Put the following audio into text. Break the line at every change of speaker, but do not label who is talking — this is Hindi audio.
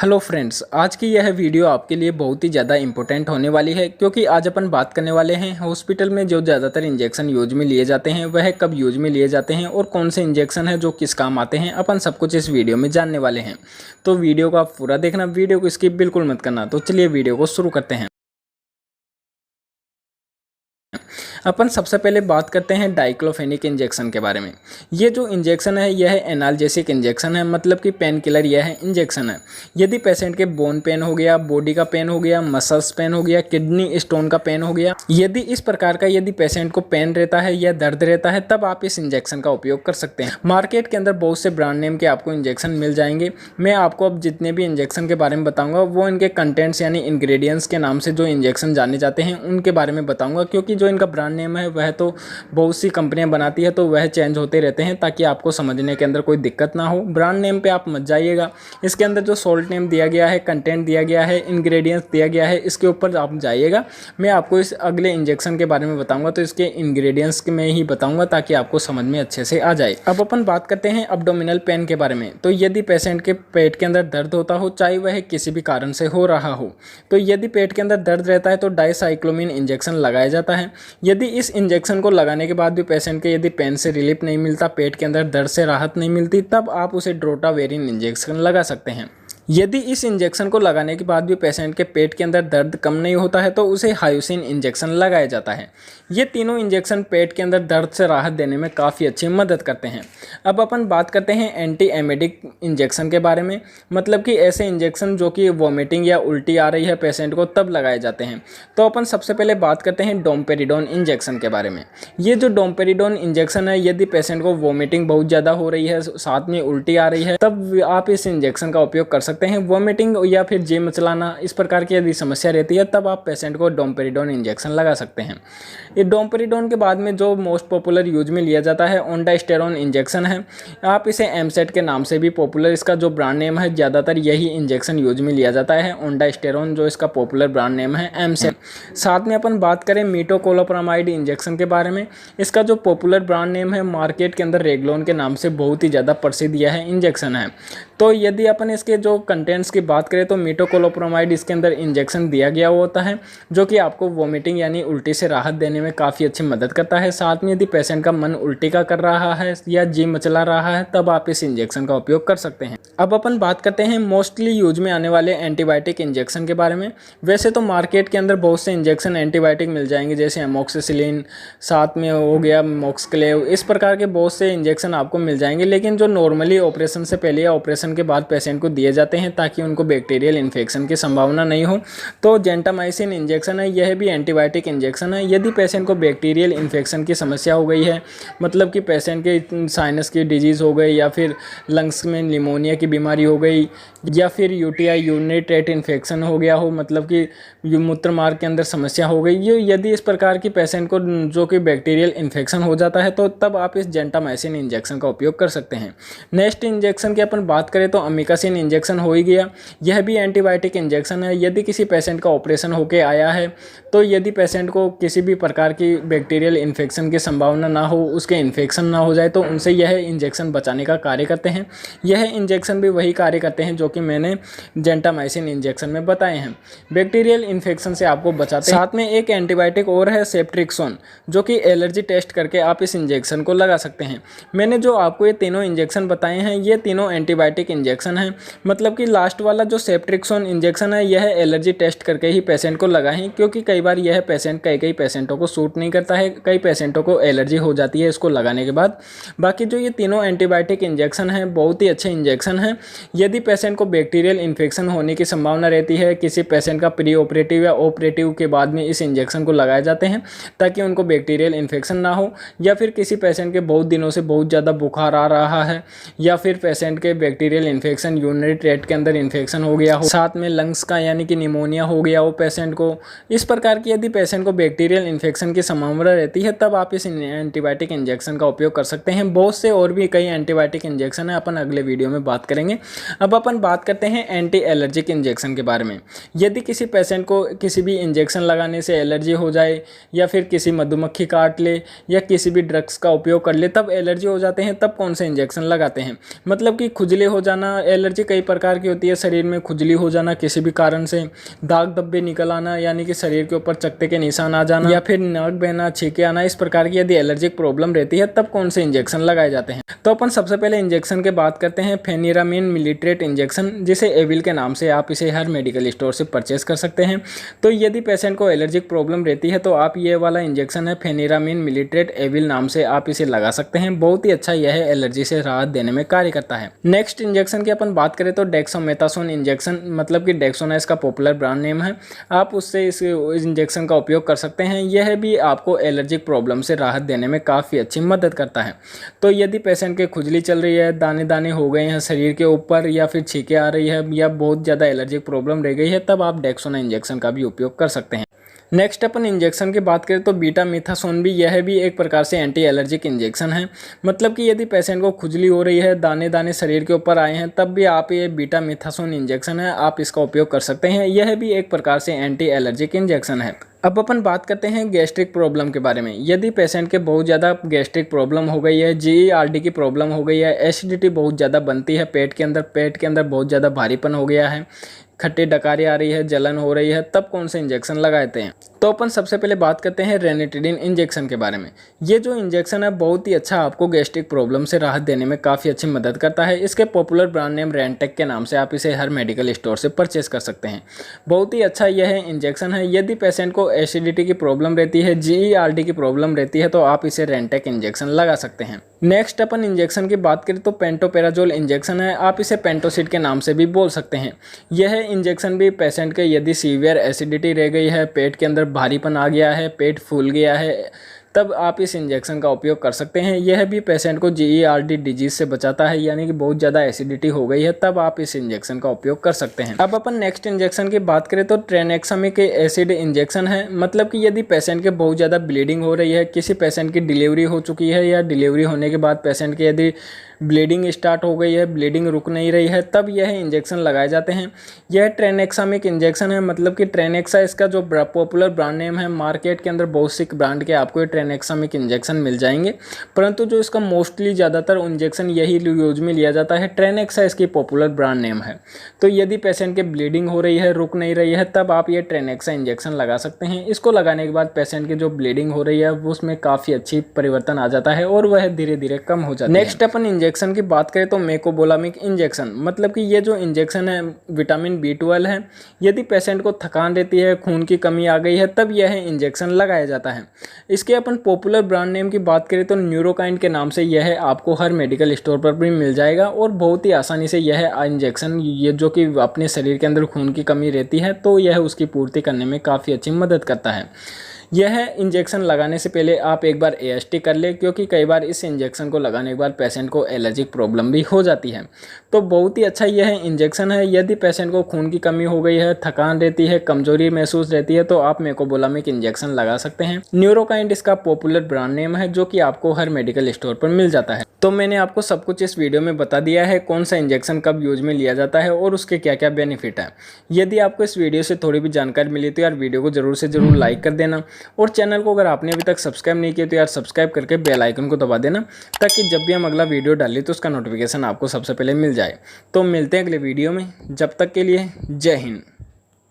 हेलो फ्रेंड्स, आज की यह वीडियो आपके लिए बहुत ही ज़्यादा इम्पोर्टेंट होने वाली है क्योंकि आज अपन बात करने वाले हैं हॉस्पिटल में जो ज़्यादातर इंजेक्शन यूज में लिए जाते हैं वह कब यूज में लिए जाते हैं और कौन से इंजेक्शन हैं जो किस काम आते हैं। अपन सब कुछ इस वीडियो में जानने वाले हैं, तो वीडियो को आप पूरा देखना, वीडियो को स्किप बिल्कुल मत करना। तो चलिए वीडियो को शुरू करते हैं। अपन सबसे पहले बात करते हैं डाइक्लोफेनिक इंजेक्शन के बारे में। ये जो इंजेक्शन है यह एनाल्जेसिक इंजेक्शन है, मतलब कि पेन किलर यह इंजेक्शन है। यदि पेशेंट के बोन पेन हो गया, बॉडी का पेन हो गया, मसल्स पेन हो गया, किडनी स्टोन का पेन हो गया, यदि इस प्रकार का पेशेंट को पेन रहता है या दर्द रहता है तब आप इस इंजेक्शन का उपयोग कर सकते हैं। मार्केट के अंदर बहुत से ब्रांड नेम के आपको इंजेक्शन मिल जाएंगे। मैं आपको अब जितने भी इंजेक्शन के बारे में बताऊंगा वो इनके कंटेंट्स यानी इंग्रेडिएंट्स के नाम से जो इंजेक्शन जाने जाते हैं उनके बारे में बताऊंगा, क्योंकि जो इनका ब्रांड नेम है वह तो बहुत सी कंपनियां बनाती है तो वह चेंज होते रहते हैं, ताकि आपको समझने के अंदर कोई दिक्कत ना हो। ब्रांड नेम पे आप मत जाइएगा। इसके अंदर जो सोल्ट नेम दिया गया है, कंटेंट दिया गया है, इंग्रेडिएंट्स दिया गया है, इसके ऊपर आप जाइएगा। मैं आपको इस अगले इंजेक्शन के बारे में बताऊंगा तो इसके इंग्रेडिएंट्स में ही बताऊंगा ताकि आपको समझ में अच्छे से आ जाए। अब अपन बात करते हैं अब्डोमिनल पेन के बारे में। तो यदि पेशेंट के पेट के अंदर दर्द होता हो, चाहे वह किसी भी कारण से हो रहा हो, तो यदि पेट के अंदर दर्द रहता है तो डाइसाइक्लोमिन इंजेक्शन लगाया जाता है। यदि इस इंजेक्शन को लगाने के बाद भी पेशेंट के यदि पेन से रिलीफ नहीं मिलता, पेट के अंदर दर्द से राहत नहीं मिलती, तब आप उसे ड्रोटावेरिन इंजेक्शन लगा सकते हैं। यदि इस इंजेक्शन को लगाने के बाद भी पेशेंट के पेट के अंदर दर्द कम नहीं होता है तो उसे हायोसिन इंजेक्शन लगाया जाता है। ये तीनों इंजेक्शन पेट के अंदर दर्द से राहत देने में काफ़ी अच्छी मदद करते हैं। अब अपन बात करते हैं एंटी एमेटिक इंजेक्शन के बारे में, मतलब कि ऐसे इंजेक्शन जो कि वॉमिटिंग या उल्टी आ रही है पेशेंट को तब लगाए जाते हैं। तो अपन सबसे पहले बात करते हैं डोम्पेरिडोन इंजेक्शन के बारे में। ये जो डोम्पेरिडोन इंजेक्शन है, यदि पेशेंट को वॉमिटिंग बहुत ज़्यादा हो रही है, साथ में उल्टी आ रही है, तब आप इस इंजेक्शन का उपयोग कर सकते हैं। वॉमिटिंग या फिर जी मचलाना इस प्रकार की यदि समस्या रहती है तब आप पेशेंट को डोम्पेरिडोन इंजेक्शन लगा सकते हैं। ये डोम्पेरिडोन के बाद में जो मोस्ट पॉपुलर यूज में लिया जाता है ओंडास्टेरोन इंजेक्शन है। आप इसे एमसेट के नाम से भी पॉपुलर, इसका जो ब्रांड नेम है, ज़्यादातर यही इंजेक्शन यूज में लिया जाता है, ओंडास्टेरोन, जो इसका पॉपुलर ब्रांड नेम है एमसेट। साथ में अपन बात करें मीटोकोलोप्रामाइड इंजेक्शन के बारे में। इसका जो पॉपुलर ब्रांड नेम है, मार्केट के अंदर रेगलोन के नाम से बहुत ही ज़्यादा प्रसिद्ध यह इंजेक्शन है। तो यदि अपन इसके जो कंटेंट्स की बात करें तो मीटोकोलोप्रामाइड इसके अंदर इंजेक्शन दिया गया होता है जो कि आपको वॉमिटिंग यानी उल्टी से राहत देने में काफ़ी अच्छी मदद करता है। साथ में यदि पेशेंट का मन उल्टी का कर रहा है या जी मचला रहा है तब आप इस इंजेक्शन का उपयोग कर सकते हैं। अब अपन बात करते हैं मोस्टली यूज में आने वाले एंटीबायोटिक इंजेक्शन के बारे में। वैसे तो मार्केट के अंदर बहुत से इंजेक्शन एंटीबायोटिक मिल जाएंगे, जैसे एमोक्सिसिलिन, साथ में हो गया मोक्सक्लेव, इस प्रकार के बहुत से इंजेक्शन आपको मिल जाएंगे। लेकिन जो नॉर्मली ऑपरेशन से पहले या ऑपरेशन के बाद पेशेंट को दिए जाते हैं ताकि उनको बैक्टीरियल इन्फेक्शन की संभावना नहीं हो, तो जेंटामाइसिन इंजेक्शन है, यह भी एंटीबायोटिक इंजेक्शन है। यदि पेशेंट को बैक्टीरियल इन्फेक्शन की समस्या हो गई है, मतलब कि पेशेंट के साइनस की डिजीज़ हो गई या फिर लंग्स में निमोनिया की बीमारी हो गई या फिर यूटीआई यूरिनरी ट्रैक्ट इन्फेक्शन हो गया हो, मतलब कि मूत्र मार्ग के अंदर समस्या हो गई, ये यदि इस प्रकार की पेशेंट को जो कि बैक्टीरियल इन्फेक्शन हो जाता है तो तब आप इस जेंटामाइसिन इंजेक्शन का उपयोग कर सकते हैं। नेक्स्ट इंजेक्शन की अपन बात करें तो अमिकासिन इंजेक्शन हो ही गया। यह भी एंटीबायोटिक इंजेक्शन है। यदि किसी पेशेंट का ऑपरेशन होकर आया है तो यदि पेशेंट को किसी भी प्रकार की बैक्टीरियल इन्फेक्शन की संभावना ना हो, उसके इन्फेक्शन ना हो जाए, तो उनसे यह इंजेक्शन बचाने का कार्य करते हैं। यह इंजेक्शन भी वही कार्य करते हैं जो कि मैंने जेंटामाइसिन इंजेक्शन में बताए हैं, बैक्टीरियल इन्फेक्शन से आपको बचाते हैं। साथ में एक एंटीबायोटिक और है सेप्ट्रिक्सोन, जो कि एलर्जी टेस्ट करके आप इस इंजेक्शन को लगा सकते हैं। मैंने जो आपको ये तीनों इंजेक्शन बताए हैं ये तीनों एंटीबायोटिक इंजेक्शन है, मतलब कि लास्ट वाला जो सेप्ट्रिक्सोन इंजेक्शन है यह एलर्जी टेस्ट करके ही पेशेंट को लगाएं, क्योंकि कई बार यह पेशेंट कई पेशेंटों को सूट नहीं करता है, कई पेशेंटों को एलर्जी हो जाती है इसको लगाने के बाद। बाकी जो ये तीनों एंटीबायोटिक इंजेक्शन है बहुत ही अच्छे इंजेक्शन हैं। यदि पेशेंट को बैक्टीरियल इन्फेक्शन होने की संभावना रहती है, किसी पेशेंट का प्री ऑपरेटिव या ऑपरेटिव के बाद में इस इंजेक्शन को लगाए जाते हैं ताकि उनको बैक्टीरियल इन्फेक्शन ना हो, या फिर किसी पेशेंट के बहुत दिनों से बहुत ज़्यादा बुखार आ रहा है, या फिर पेशेंट के बैक्टीरियल इन्फेक्शन यूरिनरी ट्रैक्ट के अंदर इन्फेक्शन हो गया हो, साथ में लंग्स का यानी कि निमोनिया हो गया हो पेशेंट को, इस प्रकार की यदि पेशेंट को बैक्टीरियल इन्फेक्शन की संभावना रहती है तब आप इस एंटीबायोटिक इंजेक्शन का उपयोग कर सकते हैं। बहुत से और भी कई एंटीबायोटिक इंजेक्शन है, अपन अगले वीडियो में बात करेंगे। अब अपन बात करते हैं एंटी एलर्जिक इंजेक्शन के बारे में। यदि किसी पेशेंट को किसी भी इंजेक्शन लगाने से एलर्जी हो जाए, या फिर किसी मधुमक्खी काट ले या किसी भी ड्रग्स का उपयोग कर ले तब एलर्जी हो जाते हैं, तब कौन से इंजेक्शन लगाते हैं, मतलब कि खुजली हो जाना, एलर्जी कई प्रकार की होती है, शरीर में खुजली हो जाना किसी भी कारण से, दाग धब्बे निकल आना यानी कि शरीर के ऊपर चकत्ते के निशान आ जाना, या फिर नाक बहना, छींके आना, इस प्रकार की यदि एलर्जिक प्रॉब्लम रहती है तब कौन से इंजेक्शन लगाए जाते हैं। तो अपन सबसे पहले इंजेक्शन की बात करते हैं फेनिरामिन मिलिट्रेट इंजेक्शन, जिसे एविल के नाम से आप इसे हर मेडिकल स्टोर से परचेस कर सकते हैं। तो यदि पेशेंट को एलर्जिक प्रॉब्लम रहती है तो आप ये वाला इंजेक्शन है फेनिरामिन मिलिट्रेट एविल नाम से आप इसे लगा सकते हैं। बहुत ही अच्छा यह एलर्जी से राहत देने में कार्य करता है। नेक्स्ट इंजेक्शन की अपन बात करें तो डेक्सामेथासोन इंजेक्शन, मतलब कि डेक्सोना इसका पॉपुलर ब्रांड नेम है। आप उससे इस इंजेक्शन का उपयोग कर सकते हैं। यह भी आपको एलर्जिक प्रॉब्लम से राहत देने में काफ़ी अच्छी मदद करता है। तो यदि पेशेंट के खुजली चल रही है, दाने दाने हो गए हैं शरीर के ऊपर, या फिर छींके आ रही है, या बहुत ज़्यादा एलर्जिक प्रॉब्लम रह गई है, तब आप डेक्सोना इंजेक्शन का भी उपयोग कर सकते हैं। नेक्स्ट अपन इंजेक्शन की बात करें तो बीटामिथासोन भी, यह भी एक प्रकार से एंटी एलर्जिक इंजेक्शन है। मतलब कि यदि पेशेंट को खुजली हो रही है, दाने दाने शरीर के ऊपर आए हैं, तब भी आप ये बीटामिथासोन इंजेक्शन है आप इसका उपयोग कर सकते हैं। यह भी एक प्रकार से एंटी एलर्जिक इंजेक्शन है। अब अपन बात करते हैं गैस्ट्रिक प्रॉब्लम के बारे में। यदि पेशेंट के बहुत ज़्यादा गैस्ट्रिक प्रॉब्लम हो गई है, GERD की प्रॉब्लम हो गई है, एसिडिटी बहुत ज़्यादा बनती है पेट के अंदर बहुत ज़्यादा भारीपन हो गया है, खट्टी डकारी आ रही है, जलन हो रही है, तब कौन से इंजेक्शन लगाते हैं। तो अपन सबसे पहले बात करते हैं रेनिटिडिन इंजेक्शन के बारे में। ये जो इंजेक्शन है बहुत ही अच्छा आपको गैस्ट्रिक प्रॉब्लम से राहत देने में काफ़ी अच्छी मदद करता है। इसके पॉपुलर ब्रांड नेम रेंटेक के नाम से आप इसे हर मेडिकल स्टोर से परचेस कर सकते हैं। बहुत ही अच्छा यह इंजेक्शन है। यदि पेशेंट को एसिडिटी की प्रॉब्लम रहती है, GERD की प्रॉब्लम रहती है, तो आप इसे रेंटेक इंजेक्शन लगा सकते हैं। नेक्स्ट अपन इंजेक्शन की बात करें तो पेंटोपेराजोल इंजेक्शन है, आप इसे पेंटोसिड के नाम से भी बोल सकते हैं। यह इंजेक्शन भी पेशेंट के यदि सीवियर एसिडिटी रह गई है, पेट के अंदर भारीपन आ गया है, पेट फूल गया है, तब आप इस इंजेक्शन का उपयोग कर सकते हैं। यह भी पेशेंट को GERD डिजीज से बचाता है, यानी कि बहुत ज़्यादा एसिडिटी हो गई है, तब आप इस इंजेक्शन का उपयोग कर सकते हैं। अब अपन नेक्स्ट इंजेक्शन की बात करें तो ट्रेनेक्सामिक एसिड इंजेक्शन है। मतलब कि यदि पेशेंट के बहुत ज़्यादा ब्लीडिंग हो रही है, किसी पेशेंट की डिलीवरी हो चुकी है, या डिलीवरी होने के बाद पेशेंट की यदि ब्लीडिंग स्टार्ट हो गई है, ब्लीडिंग रुक नहीं रही है, तब यह इंजेक्शन लगाए जाते हैं। यह ट्रेनेक्सामिक इंजेक्शन है। मतलब कि ट्रेनेक्सा इसका जो पॉपुलर ब्रांड नेम है। मार्केट के अंदर बहुत सी ब्रांड के आपको ये ट्रेनेक्सामिक इंजेक्शन मिल जाएंगे, परंतु जो इसका मोस्टली ज़्यादातर इंजेक्शन यही यूज में लिया जाता है। ट्रेनेक्सा इसकी पॉपुलर ब्रांड नेम है। तो यदि पेशेंट की ब्लीडिंग हो रही है, रुक नहीं रही है, तब आप ये ट्रेनेक्सा इंजेक्शन लगा सकते हैं। इसको लगाने के बाद पेशेंट की जो ब्लीडिंग हो रही है उसमें काफ़ी अच्छी परिवर्तन आ जाता है और वह धीरे धीरे कम हो जाता है। नेक्स्ट अपन इंजेक्शन की बात करें तो मेकोबोलामिक इंजेक्शन। मतलब कि ये जो इंजेक्शन है विटामिन B12 है। यदि पेशेंट को थकान रहती है, खून की कमी आ गई है, तब यह इंजेक्शन लगाया जाता है। इसके अपन पॉपुलर ब्रांड नेम की बात करें तो न्यूरोकाइंड के नाम से यह आपको हर मेडिकल स्टोर पर भी मिल जाएगा, और बहुत ही आसानी से यह इंजेक्शन, ये जो कि अपने शरीर के अंदर खून की कमी रहती है, तो यह उसकी पूर्ति करने में काफ़ी अच्छी मदद करता है। यह इंजेक्शन लगाने से पहले आप एक बार AST कर ले, क्योंकि कई बार इस इंजेक्शन को लगाने के बाद पेशेंट को एलर्जिक प्रॉब्लम भी हो जाती है। तो बहुत ही अच्छा यह इंजेक्शन है। यदि पेशेंट को खून की कमी हो गई है, थकान रहती है, कमजोरी महसूस रहती है, तो आप मेकोबोलामिक इंजेक्शन लगा सकते हैं। न्यूरोकाइंड इसका पॉपुलर ब्रांड नेम है, जो कि आपको हर मेडिकल स्टोर पर मिल जाता है। तो मैंने आपको सब कुछ इस वीडियो में बता दिया है, कौन सा इंजेक्शन कब यूज में लिया जाता है और उसके क्या क्या बेनिफिट है। यदि आपको इस वीडियो से थोड़ी भी जानकारी मिली तो यार वीडियो को जरूर से जरूर लाइक कर देना, और चैनल को अगर आपने अभी तक सब्सक्राइब नहीं किया तो यार सब्सक्राइब करके बेल आइकन को दबा देना, ताकि जब भी हम अगला वीडियो डालें तो उसका नोटिफिकेशन आपको सबसे पहले मिल जाए। तो मिलते हैं अगले वीडियो में, जब तक के लिए जय हिंद।